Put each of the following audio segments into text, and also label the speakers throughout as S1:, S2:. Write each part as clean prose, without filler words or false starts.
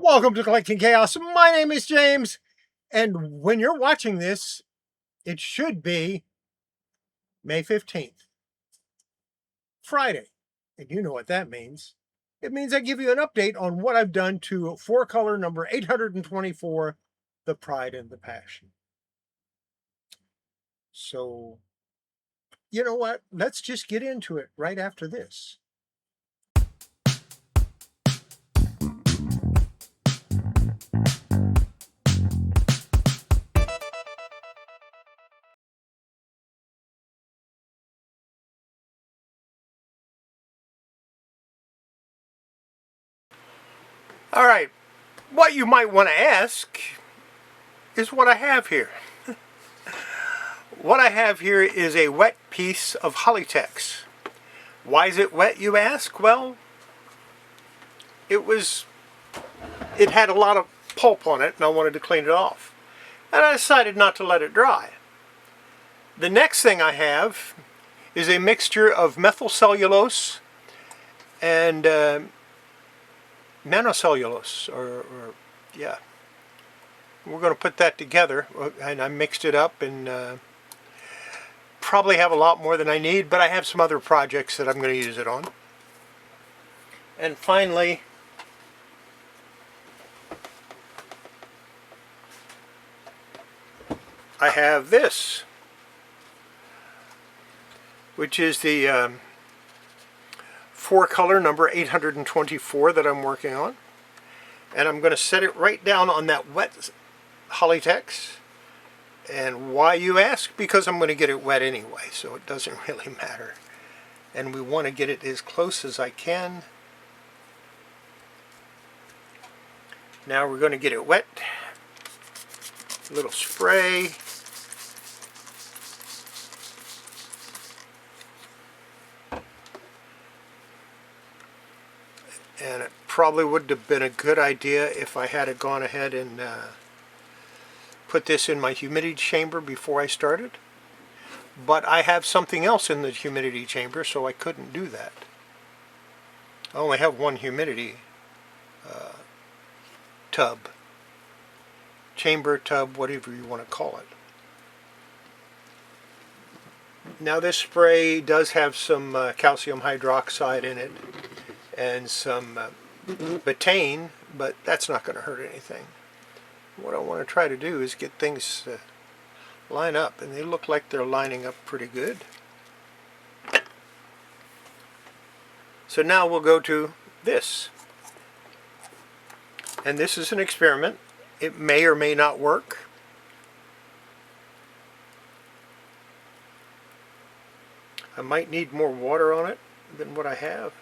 S1: Welcome to Collecting Chaos. My name is James, and when you're watching this, it should be May 15th, Friday. And you know what that means. It means I give you an update on what I've done to four color number 824, the Pride and the Passion. So, you know what? Let's just get into it right after this. All right, what you might want to ask is what I have here. What I have here is a wet piece of Hollytex. Why is it wet, you ask? Well, it had a lot of pulp on it and I wanted to clean it off. And I decided not to let it dry. The next thing I have is a mixture of methyl cellulose and nanocellulose, yeah. We're going to put that together, and I mixed it up and probably have a lot more than I need, but I have some other projects that I'm going to use it on. And finally, I have this, which is the four color number 824 that I'm working on. And I'm going to set it right down on that wet Hollytex. And why, you ask? Because I'm going to get it wet anyway, so it doesn't really matter. And we want to get it as close as I can. Now we're going to get it wet. A little spray. And it probably would have been a good idea if I had gone ahead and put this in my humidity chamber before I started. But I have something else in the humidity chamber, so I couldn't do that. I only have one humidity tub. Chamber, tub, whatever you want to call it. Now this spray does have some calcium hydroxide in it and some betaine, but that's not going to hurt anything. What I want to try to do is get things line up, and they look like they're lining up pretty good. So now we'll go to this. And this is an experiment. It may or may not work. I might need more water on it than what I have.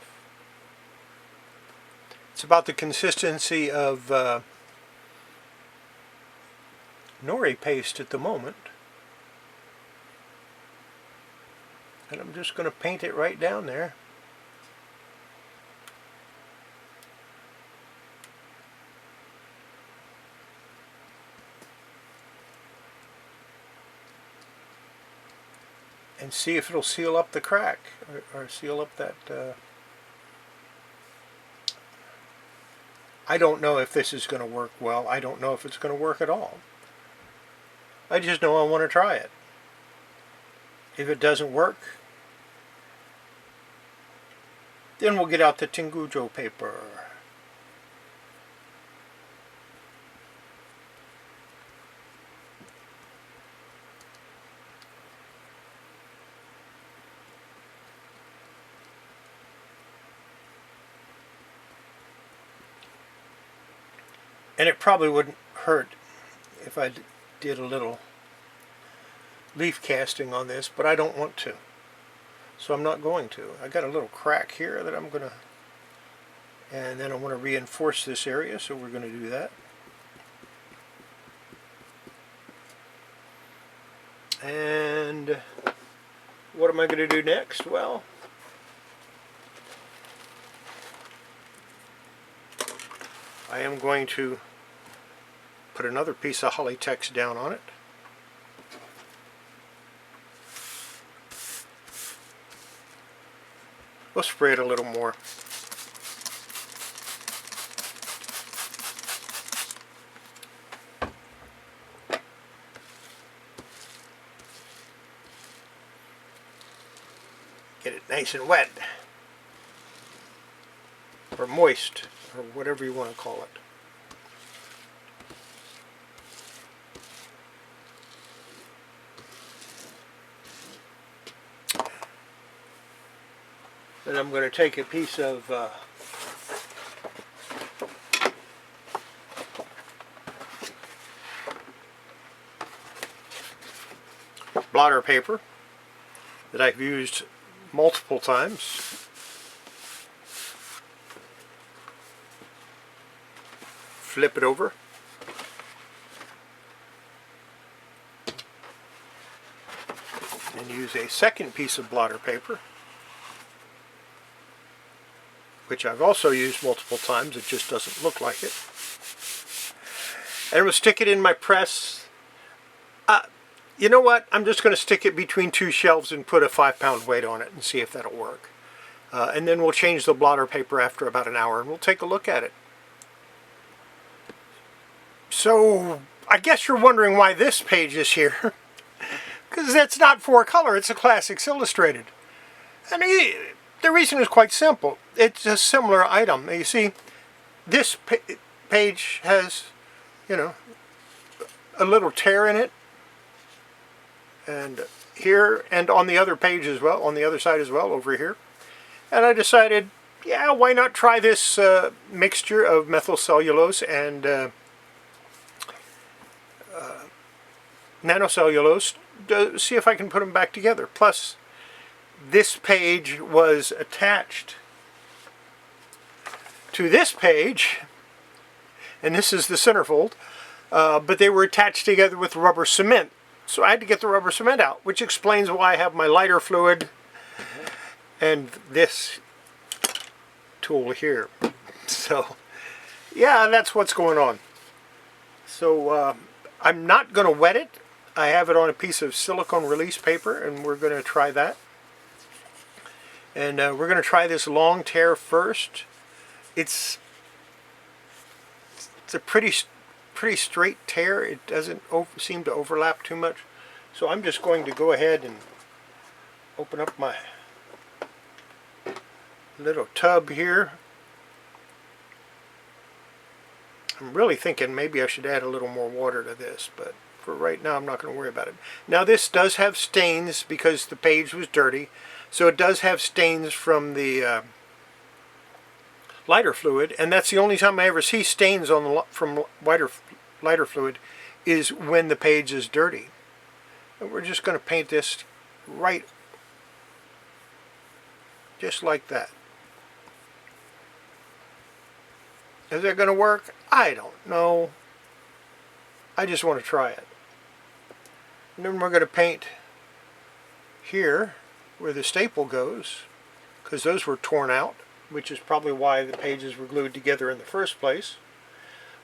S1: It's about the consistency of nori paste at the moment. And I'm just going to paint it right down there. And see if it'll seal up the crack, or seal up that... I don't know if this is going to work well. I don't know if it's going to work at all. I just know I want to try it. If it doesn't work, then we'll get out the Tingujo paper. And it probably wouldn't hurt if I did a little leaf casting on this, but I don't want to. So I'm not going to. I got a little crack here that I'm going to, and then I want to reinforce this area, so we're going to do that. And what am I going to do next? Well, I am going to put another piece of Hollytex down on it. We'll spray it a little more. Get it nice and wet. Or moist, or whatever you want to call it. Then I'm going to take a piece of blotter paper that I've used multiple times. Flip it over. And use a second piece of blotter paper, which I've also used multiple times. It just doesn't look like it. And we'll stick it in my press. You know what? I'm just going to stick it between two shelves and put a 5-pound weight on it and see if that'll work. And then we'll change the blotter paper after about an hour and we'll take a look at it. So, I guess you're wondering why this page is here. Because it's not 4-color, it's a Classics Illustrated. And the reason is quite simple. It's a similar item. You see, this page has, you know, a little tear in it. And here, and on the other page as well, on the other side as well, over here. And I decided, yeah, why not try this mixture of methylcellulose and nanocellulose to see if I can put them back together. Plus, this page was attached to this page, and this is the centerfold, but they were attached together with rubber cement. So I had to get the rubber cement out, which explains why I have my lighter fluid and this tool here. So, yeah, that's what's going on. So, I'm not going to wet it. I have it on a piece of silicone release paper, and we're going to try that. And we're going to try this long tear first. It's a pretty straight tear. It doesn't seem to overlap too much. So I'm just going to go ahead and open up my little tub here. I'm really thinking maybe I should add a little more water to this, but for right now I'm not going to worry about it. Now this does have stains because the page was dirty, so it does have stains from the lighter fluid, and that's the only time I ever see stains on from lighter fluid is when the page is dirty. And we're just going to paint this right just like that. Is that going to work? I don't know. I just want to try it. And then we're going to paint here where the staple goes, because those were torn out, which is probably why the pages were glued together in the first place.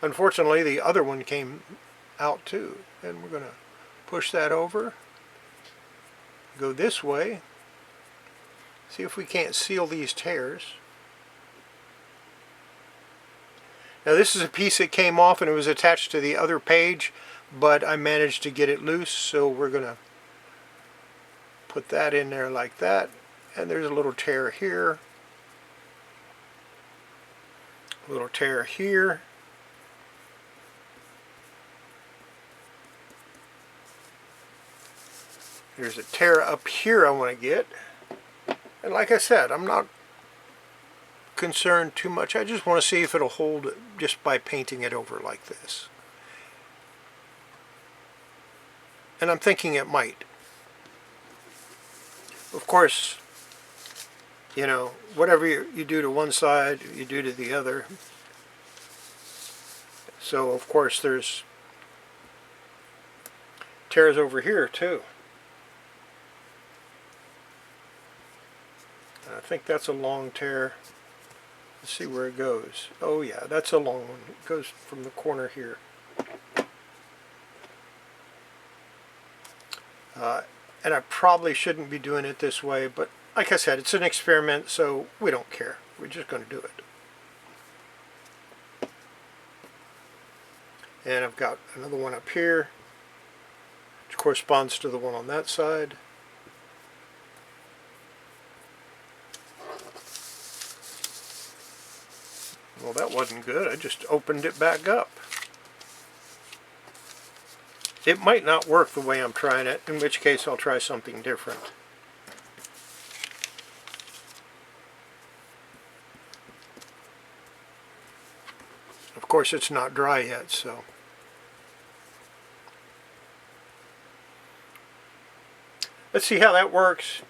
S1: Unfortunately, the other one came out too. And we're going to push that over, go this way, see if we can't seal these tears. Now this is a piece that came off and it was attached to the other page, but I managed to get it loose, so we're going to put that in there like that. And there's a little tear here, a little tear here. There's a tear up here I want to get. And like I said, I'm not concerned too much. I just want to see if it'll hold just by painting it over like this. And I'm thinking it might. Of course, you know, whatever you do to one side, you do to the other. So, of course, there's tears over here, too. I think that's a long tear. Let's see where it goes. Oh yeah, that's a long one. It goes from the corner here. And I probably shouldn't be doing it this way, but like I said, it's an experiment, so we don't care. We're just going to do it. And I've got another one up here, which corresponds to the one on that side. that wasn't good. I just opened it back up. It might not work the way I'm trying it, in which case I'll try something different. Of course, it's not dry yet, so. Let's see how that works.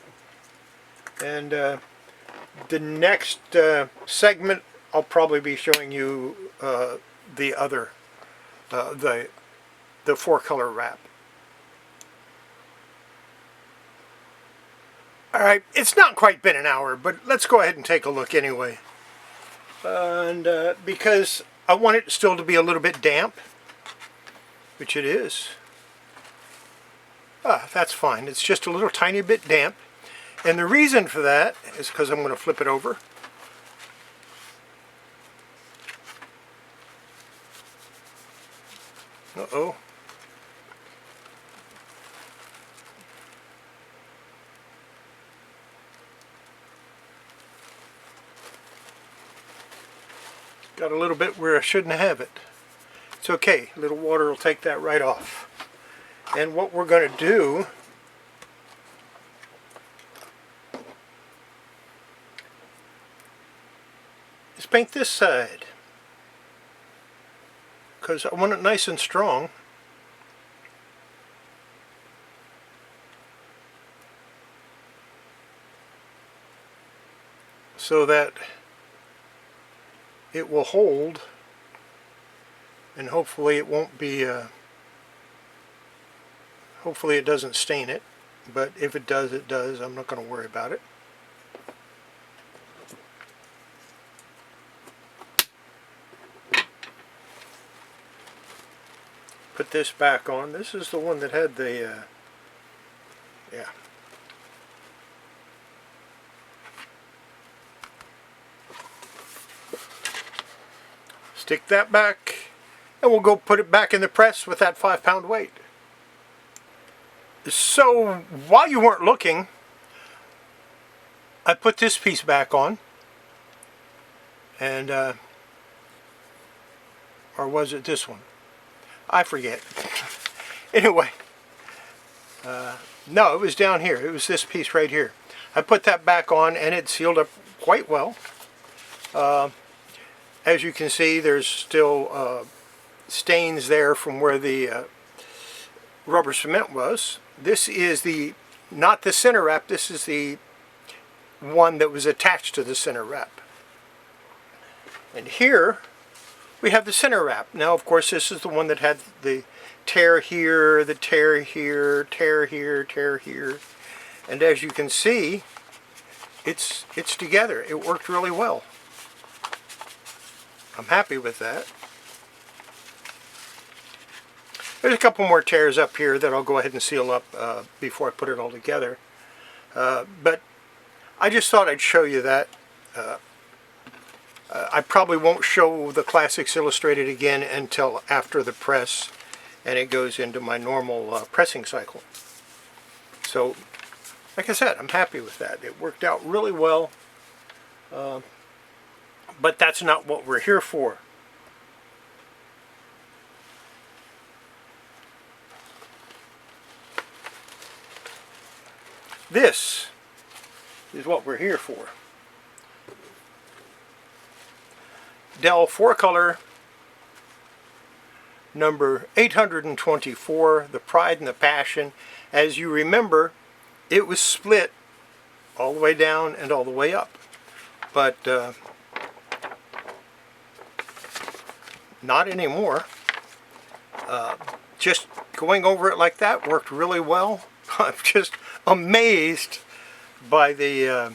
S1: And the next segment, I'll probably be showing you the other, the 4-color wrap. Alright, it's not quite been an hour, but let's go ahead and take a look anyway. And because I want it still to be a little bit damp, which it is. That's fine. It's just a little tiny bit damp. And the reason for that is because I'm going to flip it over. Uh-oh. Got a little bit where I shouldn't have it. It's okay. A little water will take that right off. And what we're going to do is paint this side, because I want it nice and strong. So that it will hold, and hopefully it won't be hopefully it doesn't stain it, but if it does, it does. I'm not going to worry about it. Put this back on. This is the one that had the yeah. Stick that back, and we'll go put it back in the press with that 5-pound weight. So while you weren't looking, I put this piece back on, and or was it this one? I forget. Anyway, no, it was down here. It was this piece right here. I put that back on, and it sealed up quite well. As you can see, there's still stains there from where the rubber cement was. This is not the center wrap, this is the one that was attached to the center wrap. And here we have the center wrap. Now, of course, this is the one that had the tear here, the tear here, tear here, tear here. And as you can see, it's together. It worked really well. I'm happy with that. There's a couple more tears up here that I'll go ahead and seal up before I put it all together. But I just thought I'd show you that. I probably won't show the Classics Illustrated again until after the press and it goes into my normal pressing cycle. So, like I said, I'm happy with that. It worked out really well. But that's not what we're here for. This is what we're here for. Dell 4-color number 824, the Pride and the Passion. As you remember, it was split all the way down and all the way up. But not anymore. Just going over it like that worked really well. I'm just amazed by the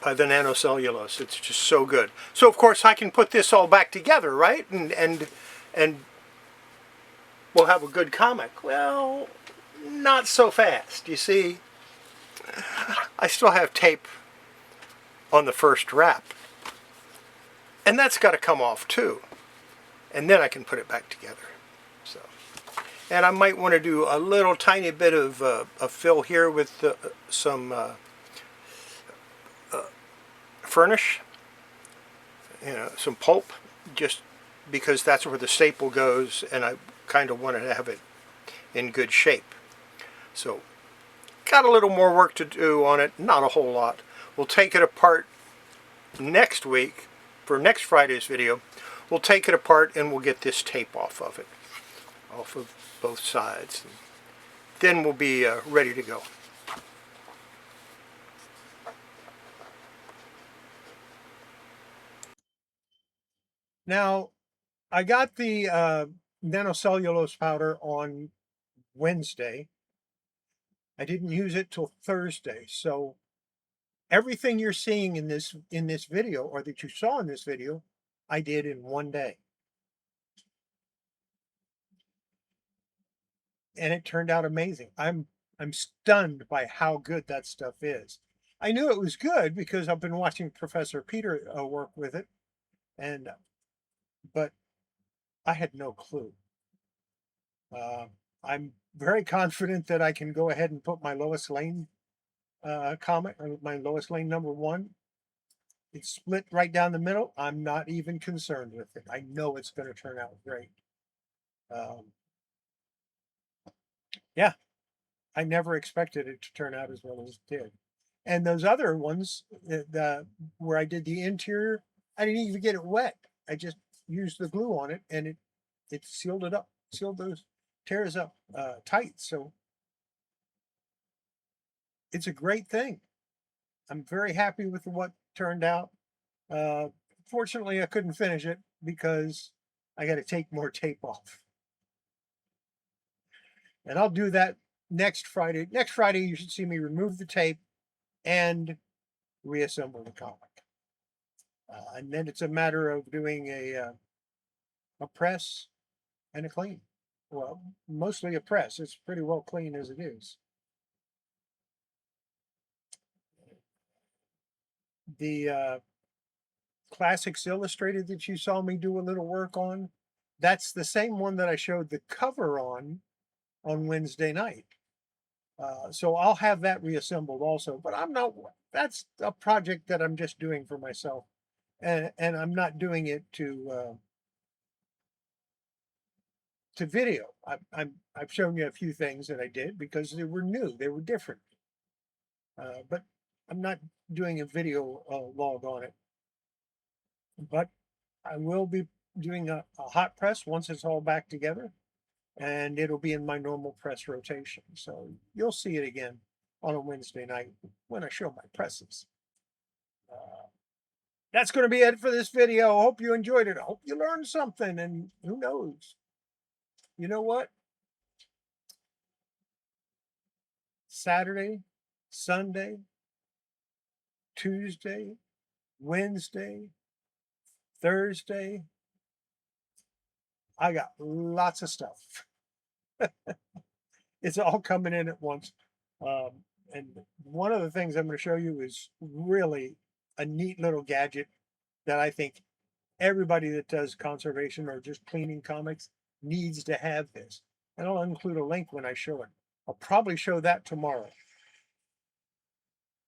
S1: nanocellulose. It's just so good. So of course I can put this all back together, right? And we'll have a good comic. Well, not so fast. You see, I still have tape on the first wrap. And that's got to come off too. And then I can put it back together. So, and I might want to do a little tiny bit of a fill here with some furnish, some pulp, just because that's where the staple goes, and I kind of wanted to have it in good shape. So got a little more work to do on it, not a whole lot. We'll take it apart next week for next Friday's video. We'll take it apart and we'll get this tape off of it, off of both sides. Then we'll be ready to go. Now, I got the nanocellulose powder on Wednesday. I didn't use it till Thursday, so everything you're seeing in this video, or that you saw in this video, I did in one day. And it turned out amazing. I'm stunned by how good that stuff is. I knew it was good because I've been watching Professor Peter work with it, but I had no clue. I'm very confident that I can go ahead and put my Lois Lane comic, my Lois Lane #1. It's split right down the middle. I'm not even concerned with it. I know it's going to turn out great. Yeah, I never expected it to turn out as well as it did. And those other ones, where I did the interior, I didn't even get it wet. I just used the glue on it, and it sealed it up, sealed those tears up tight. So it's a great thing. I'm very happy with what turned out. Fortunately, I couldn't finish it because I got to take more tape off. And I'll do that next Friday. Next Friday, you should see me remove the tape and reassemble the comic. And then it's a matter of doing a press and a clean. Well, mostly a press. It's pretty well clean as it is. The Classics Illustrated that you saw me do a little work on, that's the same one that I showed the cover on Wednesday night. So I'll have that reassembled also, but that's a project that I'm just doing for myself. And I'm not doing it to video. I've shown you a few things that I did because they were new, they were different. But I'm not doing a video log on it. But I will be doing a hot press once it's all back together, and it'll be in my normal press rotation. So you'll see it again on a Wednesday night when I show my presses. That's going to be it for this video. I hope you enjoyed it. I hope you learned something, and who knows? You know what? Saturday, Sunday, Tuesday, Wednesday, Thursday, I got lots of stuff. It's all coming in at once. And one of the things I'm going to show you is really a neat little gadget that I think everybody that does conservation or just cleaning comics needs to have this. And I'll include a link when I show it. I'll probably show that tomorrow,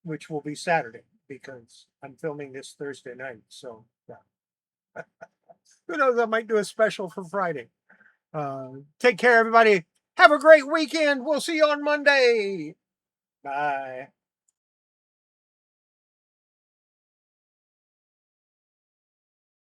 S1: which will be Saturday because I'm filming this Thursday night. So yeah. Who knows, I might do a special for Friday. Take care, everybody. Have a great weekend. We'll see you on Monday. Bye.